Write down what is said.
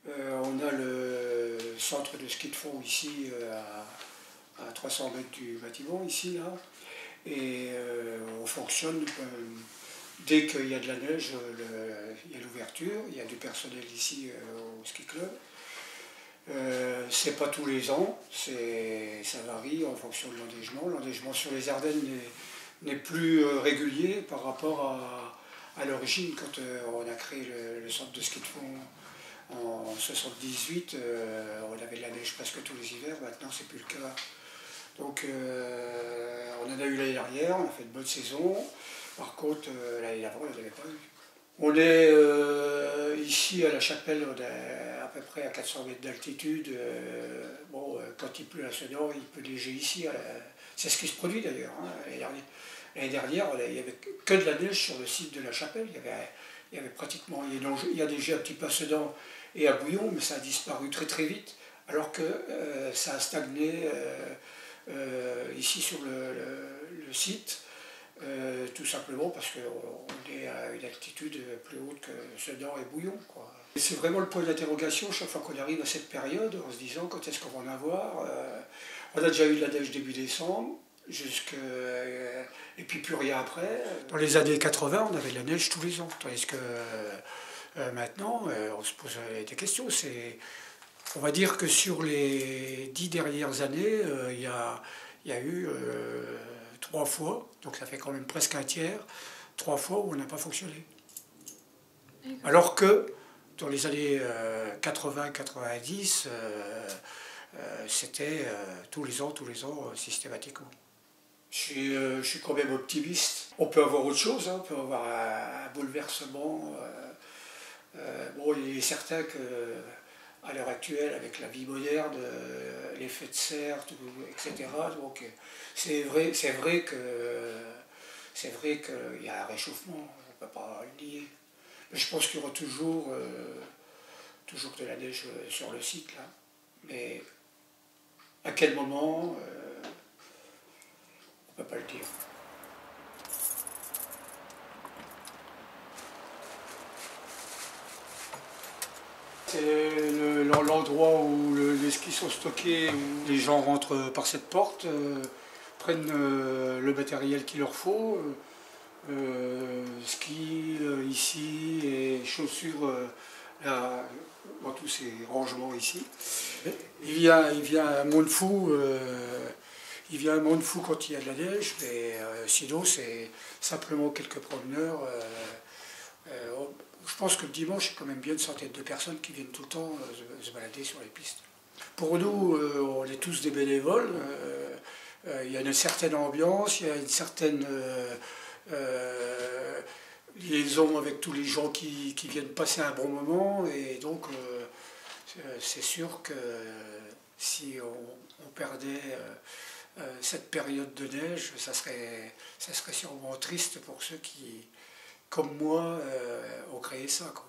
On a le centre de ski de fond ici à 300 mètres du bâtiment, ici, là. Et on fonctionne, dès qu'il y a de la neige, il y a l'ouverture, il y a du personnel ici au ski club. C'est pas tous les ans, ça varie en fonction de l'enneigement. L'enneigement sur les Ardennes n'est plus régulier par rapport à l'origine, quand on a créé le centre de ski de fond en 1978, on avait de la neige presque tous les hivers. Maintenant c'est plus le cas. Donc on en a eu l'année dernière, on a fait de bonnes saisons. Par contre l'année d'avant on n'en avait pas eu. On est ici à la chapelle, on est à peu près à 400 mètres d'altitude. Quand il pleut à Sedan, il peut neiger ici. C'est ce qui se produit d'ailleurs. Hein. L'année dernière, il n'y avait que de la neige sur le site de la chapelle. Il y avait pratiquement, il y a déjà un petit peu à Sedan et à Bouillon, mais ça a disparu très très vite. Alors que ça a stagné ici sur le site. Tout simplement parce qu'on est à une altitude plus haute que Sedan et Bouillon. C'est vraiment le point d'interrogation chaque fois qu'on arrive à cette période, en se disant quand est-ce qu'on va en avoir. On a déjà eu de la neige début décembre, et puis plus rien après. Dans les années 80, on avait de la neige tous les ans, tandis que maintenant, on se pose des questions. On va dire que sur les 10 dernières années, il y a eu 3 fois, donc ça fait quand même presque un tiers, 3 fois où on n'a pas fonctionné. Alors que dans les années 80-90, c'était tous les ans, systématiquement. Je suis quand même optimiste. On peut avoir autre chose, hein, on peut avoir un bouleversement. Il est certain que à l'heure actuelle, avec la vie moderne, l'effet de serre, etc. Donc c'est vrai qu'il y a un réchauffement, on ne peut pas le nier. Mais je pense qu'il y aura toujours de la neige sur le site là. Mais à quel moment, on ne peut pas le dire. C'est l'endroit où les skis sont stockés, où les gens rentrent par cette porte, prennent le matériel qu'il leur faut, skis ici et chaussures dans tous ces rangements ici. Il vient un monde fou. Il vient un monde fou quand il y a de la neige, mais sinon c'est simplement quelques promeneurs. Je pense que le dimanche, il y a quand même bien une centaine de personnes qui viennent tout le temps se balader sur les pistes. Pour nous, on est tous des bénévoles. Il y a une certaine ambiance, il y a une certaine liaison avec tous les gens qui viennent passer un bon moment. Et donc, c'est sûr que si on perdait cette période de neige, ça serait sûrement triste pour ceux qui, comme moi, ont créé ça, quoi.